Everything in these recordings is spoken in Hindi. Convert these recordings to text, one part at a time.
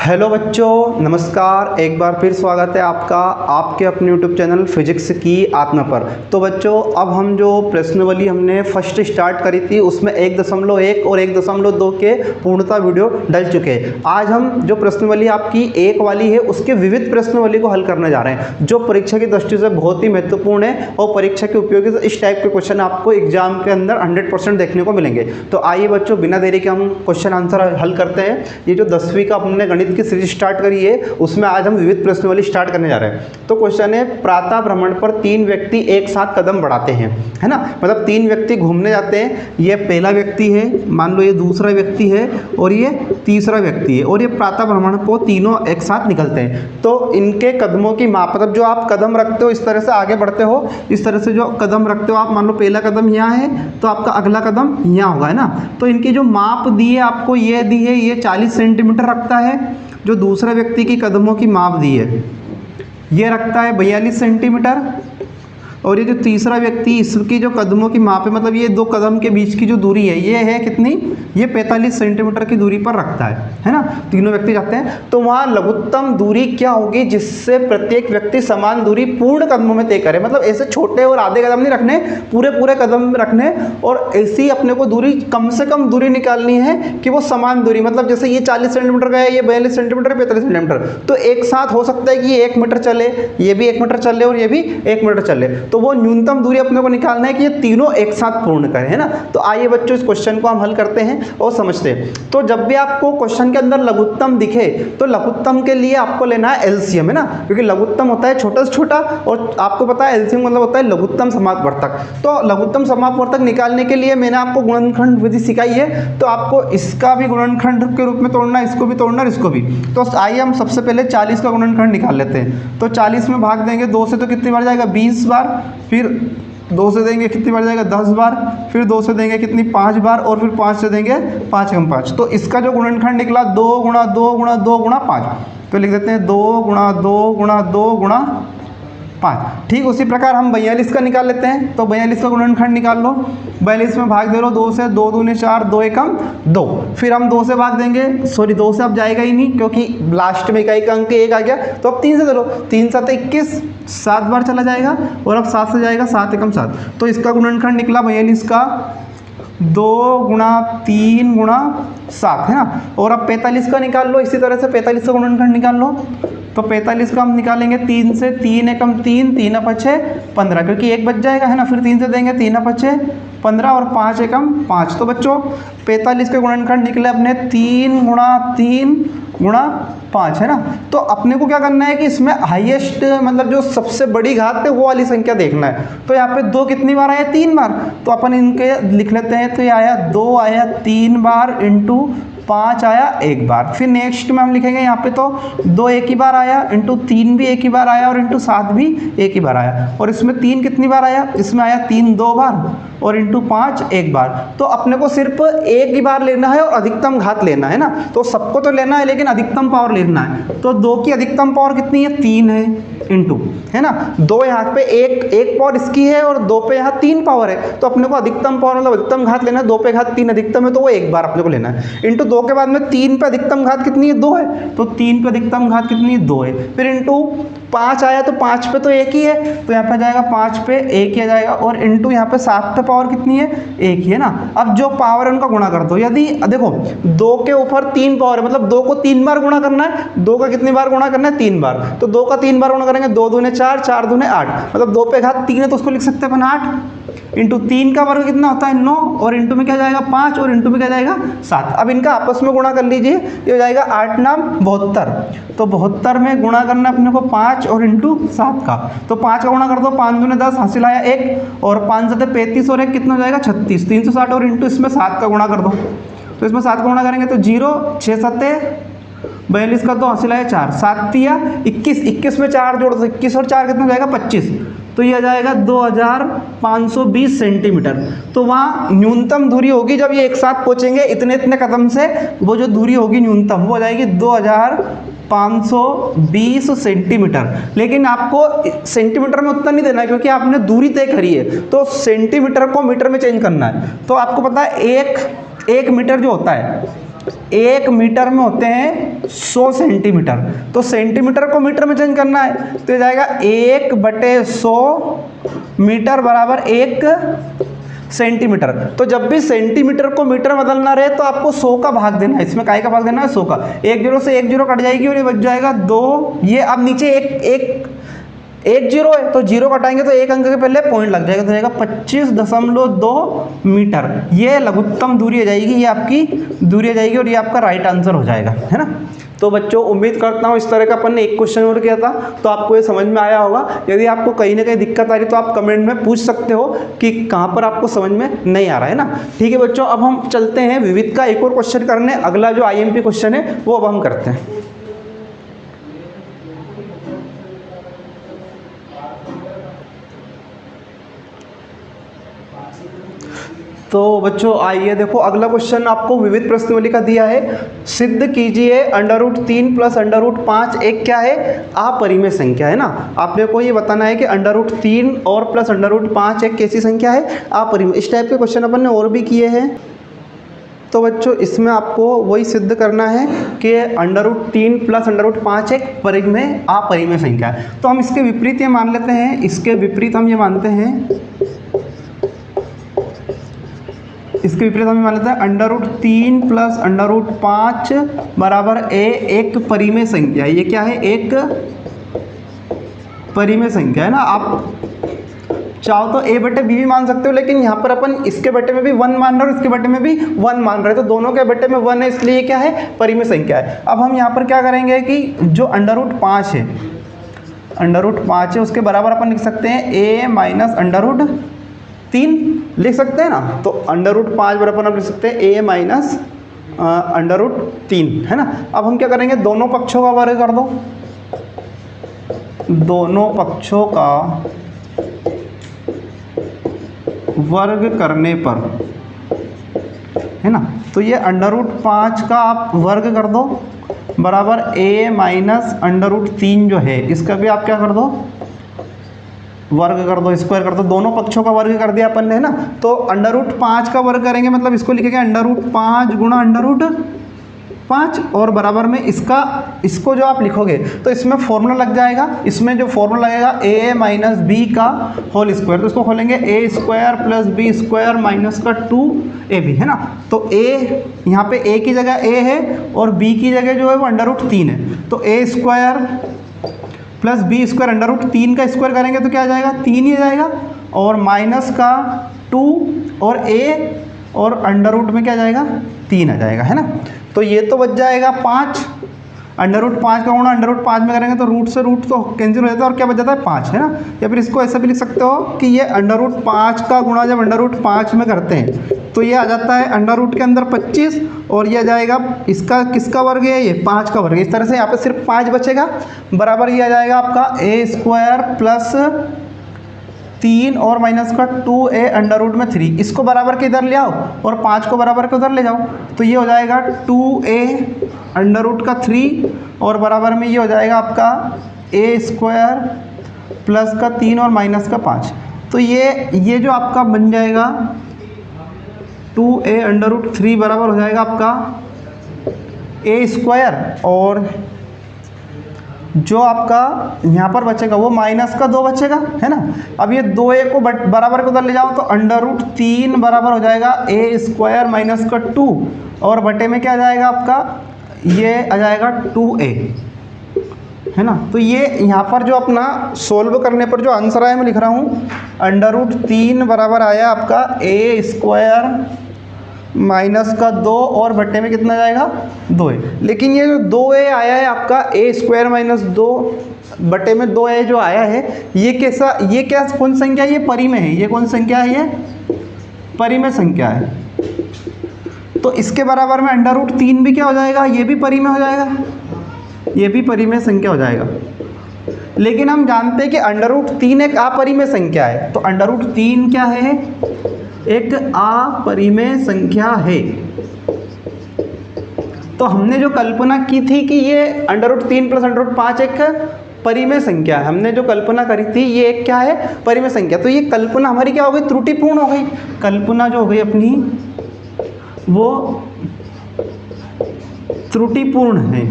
हेलो बच्चों, नमस्कार। एक बार फिर स्वागत है आपका आपके अपने यूट्यूब चैनल फिजिक्स की आत्मा पर। तो बच्चों, अब हम जो प्रश्नावली हमने फर्स्ट स्टार्ट करी थी उसमें 1.1 और 1.2 के पूर्णता वीडियो डल चुके हैं। आज हम जो प्रश्नावली आपकी एक वाली है उसके विविध प्रश्नावली को हल करने जा रहे हैं, जो परीक्षा की दृष्टि से बहुत ही महत्वपूर्ण है और परीक्षा के उपयोगी इस टाइप के क्वेश्चन आपको एग्जाम के अंदर 100% देखने को मिलेंगे। तो आइए बच्चों, बिना देरी के हम क्वेश्चन आंसर हल करते हैं। ये जो 10वीं का हमने गणित की सीरीज स्टार्ट करी है उसमें आज हम विविध प्रश्नावली स्टार्ट करने जा रहे हैं। तो क्वेश्चन है, प्रातः भ्रमण पर 3 व्यक्ति एक साथ कदम बढ़ाते हैं, है ना। मतलब 3 व्यक्ति घूमने जाते हैं। ये पहला व्यक्ति है, मान लो ये दूसरा व्यक्ति है और ये तीसरा व्यक्ति है, और ये प्रातः भ्रमण को तीनों एक साथ निकलते हैं। तो इनके कदमों की माप, मतलब जो आप कदम रखते हो इस तरह से आगे बढ़ते हो, इस तरह से जो कदम रखते हो आप, मान लो पहला कदम यहाँ है तो आपका अगला कदम यहाँ होगा, है ना। तो इनकी जो माप दी है आपको, ये दी है, ये 40 सेंटीमीटर रखता है। जो दूसरा व्यक्ति की कदमों की माप दी है ये रखता है 42 सेंटीमीटर, और ये जो तीसरा व्यक्ति इसकी जो कदमों की माप है, मतलब ये 2 कदम के बीच की जो दूरी है ये है कितनी, ये 45 सेंटीमीटर की दूरी पर रखता है ना। तीनों व्यक्ति जाते हैं तो वहाँ लघुत्तम दूरी क्या होगी जिससे प्रत्येक व्यक्ति समान दूरी पूर्ण कदमों में तय करे। मतलब ऐसे छोटे और आधे कदम नहीं रखने, पूरे पूरे कदम रखने, और ऐसी अपने को दूरी कम से कम दूरी निकालनी है कि वो समान दूरी, मतलब जैसे ये 40 सेंटीमीटर का है, ये 42 सेंटीमीटर, 45 सेंटीमीटर, तो एक साथ हो सकता है कि ये 1 मीटर चले, ये भी 1 मीटर चले और ये भी 1 मीटर चले। तो वो न्यूनतम दूरी अपने को निकालना है कि ये तीनों एक साथ पूर्ण करें, है ना। तो आइए बच्चों, इस क्वेश्चन को हम हल करते हैं और समझते हैं। तो जब भी आपको क्वेश्चन के अंदर लघुत्तम दिखे तो लघुत्तम के लिए आपको लेना है एलसीएम, है ना, क्योंकि लघुत्तम होता है छोटा से छोटा और आपको पता है एलसीएम मतलब होता है लघुत्तम समापवर्तक। तो लघुत्तम समापवर्तक निकालने के लिए मैंने आपको गुणनखंड विधि सिखाई है, तो आपको इसका भी गुणनखंड के रूप में तोड़ना, इसको भी तोड़ना और इसको भी। तो आइए हम सबसे पहले 40 का गुणनखंड निकाल लेते हैं। तो 40 में भाग देंगे 2 से तो कितनी बार जाएगा, 20 बार, फिर 2 से देंगे कितनी बार जाएगा, 10 बार, फिर 2 से देंगे कितनी, 5 बार, और फिर 5 से देंगे 5 × 5। तो इसका जो गुणनखंड निकला 2 × 2 × 2 × 5, तो लिख देते हैं 2 × 2 × 2 × 5। ठीक उसी प्रकार हम 42 का निकाल लेते हैं। तो 42 का गुणनखंड निकाल लो, 42 में भाग दे लो 2 से, 2 दूने 4, 2 एकम 2, फिर हम 2 से भाग देंगे, सॉरी 2 से अब जाएगा ही नहीं क्योंकि लास्ट में इकाई का अंक 1 आ गया, तो अब 3 से दे लो, 3 7 21, 7 बार चला जाएगा, और अब 7 से जाएगा, 7 एकम 7। तो इसका गुणनखंड निकला 42 का 2 × 3 × 7, है ना। और अब 45 का निकाल लो, इसी तरह से 45 का गुणनखंड निकाल लो। तो 45 का हम निकालेंगे 3 से, 3 एकम 3, 3 5 15, क्योंकि 1 बच जाएगा, है ना। फिर 3 से देंगे 3 5 15 और 5 एकम 5। तो बच्चों 45 के गुणनखंड निकले अपने 3 × 3 × 5, है ना। तो अपने को क्या करना है कि इसमें हाईएस्ट, मतलब जो सबसे बड़ी घात है वो वाली संख्या देखना है। तो यहाँ पे 2 कितनी बार आया, 3 बार, तो अपन इनके लिख लेते हैं। तो ये आया 2 आया 3 बार इंटू 5 आया 1 बार। फिर नेक्स्ट में हम लिखेंगे यहाँ पे तो 2 एक ही बार आया, इंटू 3 भी एक ही बार आया, और इंटू 7 भी एक ही बार आया। और इसमें 3 कितनी बार आया, इसमें आया 3 2 बार, और इंटू 5 1 बार। तो अपने को सिर्फ एक ही बार लेना है और अधिकतम घात लेना है ना। तो सबको तो लेना है लेकिन अधिकतम पावर लेना है। तो 2 की अधिकतम पावर कितनी है, 3 है, इंटू, है ना, 2 यहाँ पे एक पावर इसकी है और 2 पे यहाँ 3 पावर है। तो अपने को अधिकतम पावर मतलब अधिकतम घात लेना है, 2 पे घात 3 अधिकतम है तो वो 1 बार अपने को लेना है, इंटू 2 के बाद में 3 पे अधिकतम घात कितनी है, 2 है, तो 3 पे अधिकतम घात कितनी है, 2 है। फिर इंटू 5 आया तो 5 पे तो 1 ही है, तो यहाँ पे जाएगा 5 पे 1 ही आ जाएगा, और इंटू यहाँ पे 7 पे पावर कितनी है, 1 ही है ना। अब जो पावर है उनका गुणा कर दो। यदि देखो 2 के ऊपर 3 पावर है, मतलब 2 को 3 बार गुणा करना है, 2 का कितनी बार गुणा करना है, 3 बार। तो 2 का 3 बार गुणा करेंगे, 2 दूने 4, 4 दूने 8, मतलब 2 पे घात 3 है तो उसको लिख सकते हैं अपन 8, इंटू 3 का वर्ग कितना होता है 9, और इंटू में क्या जाएगा 5, और इंटू में क्या जाएगा 7। अब इनका आपस में गुणा कर लीजिए, ये हो जाएगा 8 नाम 72। तो 72 में गुणा करना अपने को 5 और इंटू 7 का। तो 5 का गुणा कर दो, 5 दूने 10, हासिल आया 1, और 5 7 35, और 1 कितना हो जाएगा 36, 360, और इंटू इसमें 7 का गुणा कर दो। तो इसमें 7 का गुणा करेंगे तो 0 6 7 42 का 2, हासिल आया 4, 7 तिया 21, 21 में 4 जोड़ दो, 21 और 4 कितना हो जाएगा 25। तो ये आ जाएगा 2520 सेंटीमीटर। तो वहाँ न्यूनतम दूरी होगी जब ये एक साथ पहुँचेंगे इतने इतने कदम से, वो जो दूरी होगी न्यूनतम वो हो जाएगी 2520 सेंटीमीटर। लेकिन आपको सेंटीमीटर में उतना नहीं देना है क्योंकि आपने दूरी तय करी है, तो सेंटीमीटर को मीटर में चेंज करना है। तो आपको पता है एक मीटर जो होता है 1 मीटर में होते हैं 100 सेंटीमीटर। तो सेंटीमीटर को मीटर में चेंज करना है तो ये जाएगा 1/100 मीटर बराबर 1 सेंटीमीटर। तो जब भी सेंटीमीटर को मीटर में बदलना रहे तो आपको 100 का भाग देना है। इसमें काय का भाग देना है? 100 का। 1 जीरो से 1 जीरो कट जाएगी और ये बच जाएगा 2। ये अब नीचे एक जीरो है तो जीरो कटाएंगे तो एक अंक के पहले पॉइंट लग जाएगा तो जाएगा 25.2 मीटर। ये लघुत्तम दूरी आ जाएगी, ये आपकी दूरी आ जाएगी और ये आपका राइट आंसर हो जाएगा, है ना। तो बच्चों उम्मीद करता हूँ इस तरह का अपन ने एक क्वेश्चन और किया था तो आपको ये समझ में आया होगा। यदि आपको कहीं ना कहीं दिक्कत आ रही तो आप कमेंट में पूछ सकते हो कि कहाँ पर आपको समझ में नहीं आ रहा है ना। ठीक है बच्चों, अब हम चलते हैं विविध का एक और क्वेश्चन करने। अगला जो IMP क्वेश्चन है वो अब हम करते हैं। तो बच्चों आइए देखो, अगला क्वेश्चन आपको विविध प्रश्नावली का दिया है। सिद्ध कीजिए √3 + √5 एक क्या है? अपरिमेय संख्या, है ना। आपने को ये बताना है कि √3 और प्लस √5 एक कैसी संख्या है? अपरिमेय। इस टाइप के क्वेश्चन अपन ने और भी किए हैं। तो बच्चों इसमें आपको वही सिद्ध करना है कि √3 + √5 एक अपरिमेय संख्या है। तो हम इसके विपरीत ये मान लेते हैं, इसके विपरीत हम ये मानते हैं, इसके विपरीत हम मान लेते हैं √3 + √5 बराबर एक परिमेय संख्या है। ये क्या है? एक परिमेय संख्या, है ना। आप चाहो तो a/b भी मान सकते हो, लेकिन यहाँ पर अपन इसके बटे में भी 1 मान रहे हैं और इसके बटे में भी 1 मान रहे हैं, तो दोनों के बटे में 1 है, इसलिए क्या है? परिमेय संख्या है। अब हम यहाँ पर क्या करेंगे कि जो √5 है, √5 है उसके बराबर अपन लिख सकते हैं a - √3 लिख सकते हैं ना। तो √5 बराबर हम लिख सकते हैं a - √3, है ना। अब हम क्या करेंगे? दोनों पक्षों का वर्ग कर दो, दोनों पक्षों का वर्ग करने पर, है ना। तो ये √5 का आप वर्ग कर दो बराबर a - √3 जो है इसका भी आप क्या कर दो? वर्ग कर दो, स्क्वायर कर दो। दोनों पक्षों का वर्ग कर दिया अपन ने, है ना। तो √5 का वर्ग करेंगे मतलब इसको लिखेंगे √5 गुणा √5 और बराबर में इसको जो आप लिखोगे तो इसमें फॉर्मूला लग जाएगा। इसमें जो फॉर्मूला लगेगा a - b का होल स्क्वायर, तो इसको खोलेंगे a² + b² माइनस का 2ab, है ना। तो a यहाँ पे a की जगह a है और b की जगह जो है वो √3 है, तो a² + b² √3 का स्क्वायर करेंगे तो क्या आ जाएगा? 3 ही आ जाएगा और माइनस का 2 और a और अंडर में क्या आ जाएगा? 3 आ जाएगा, है ना। तो ये तो बच जाएगा 5, √5 का गुणा √5 में करेंगे तो रूट से रूट तो कैंसिल हो जाता है और क्या बच जाता है? 5, है ना। या फिर इसको ऐसा भी लिख सकते हो कि ये √5 का गुणा जब √5 में करते हैं तो ये आ जाता है √ के अंदर 25 और ये आ जाएगा इसका किसका वर्ग है? ये 5 का वर्ग है। इस तरह से यहाँ पे सिर्फ 5 बचेगा बराबर ये आ जाएगा आपका a² + 3 और माइनस का 2a √ में 3। इसको बराबर के इधर ले आओ और 5 को बराबर के उधर ले जाओ तो ये हो जाएगा 2a √ का 3 और बराबर में ये हो जाएगा आपका a² + का 3 और माइनस का 5। तो ये जो आपका बन जाएगा 2a √ 3 बराबर हो जाएगा आपका a² और जो आपका यहाँ पर बचेगा वो माइनस का 2 बचेगा, है ना। अब ये 2a को बराबर को उधर ले जाओ तो √3 बराबर हो जाएगा a² माइनस का 2 और बटे में क्या आ जाएगा आपका? ये आ जाएगा 2a, है ना। तो ये यहाँ पर जो अपना सोल्व करने पर जो आंसर आया मैं लिख रहा हूँ √3 बराबर आया आपका a² माइनस का 2 और बट्टे में कितना जाएगा? 2a। लेकिन ये जो 2a आया है आपका a² - 2 बटे में 2a जो आया है ये क्या कौन संख्या है? ये परिमेय है। ये कौन संख्या है? ये परिमेय संख्या है। तो इसके बराबर में √3 भी क्या हो जाएगा? ये भी परिमेय हो जाएगा, ये भी परिमेय संख्या हो जाएगा। लेकिन हम जानते हैं कि √3 एक अपरिमेय संख्या है। तो √3 क्या है? एक अपरिमेय संख्या है। तो हमने जो कल्पना की थी कि ये √3 + √5 एक परिमेय संख्या है, हमने जो कल्पना करी थी ये एक क्या है? परिमेय संख्या। तो ये कल्पना हमारी क्या हो गई? त्रुटिपूर्ण हो गई। कल्पना जो हो गई अपनी वो त्रुटिपूर्ण है,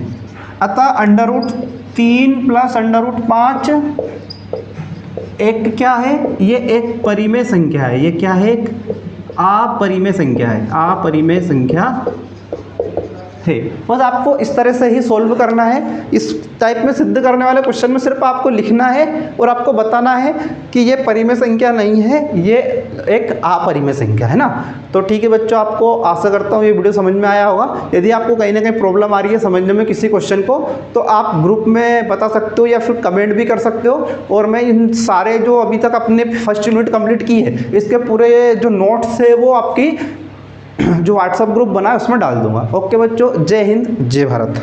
अतः under root 3 plus under root 5 एक क्या है, ये एक परिमेय संख्या है। ये क्या है, एक अपरिमेय संख्या है, अपरिमेय संख्या है। बस आपको इस तरह से ही सॉल्व करना है। इस टाइप में सिद्ध करने वाले क्वेश्चन में सिर्फ आपको लिखना है और आपको बताना है कि ये परिमेय संख्या नहीं है, ये एक अपरिमेय संख्या है ना। तो ठीक है बच्चों, आपको आशा करता हूँ ये वीडियो समझ में आया होगा। यदि आपको कहीं ना कहीं प्रॉब्लम आ रही है समझने में किसी क्वेश्चन को, तो आप ग्रुप में बता सकते हो या फिर कमेंट भी कर सकते हो। और मैं इन सारे जो अभी तक अपने फर्स्ट यूनिट कंप्लीट की है, इसके पूरे जो नोट्स है वो आपकी जो व्हाट्सएप ग्रुप बना है उसमें डाल दूंगा। ओके बच्चों, जय हिंद जय भारत।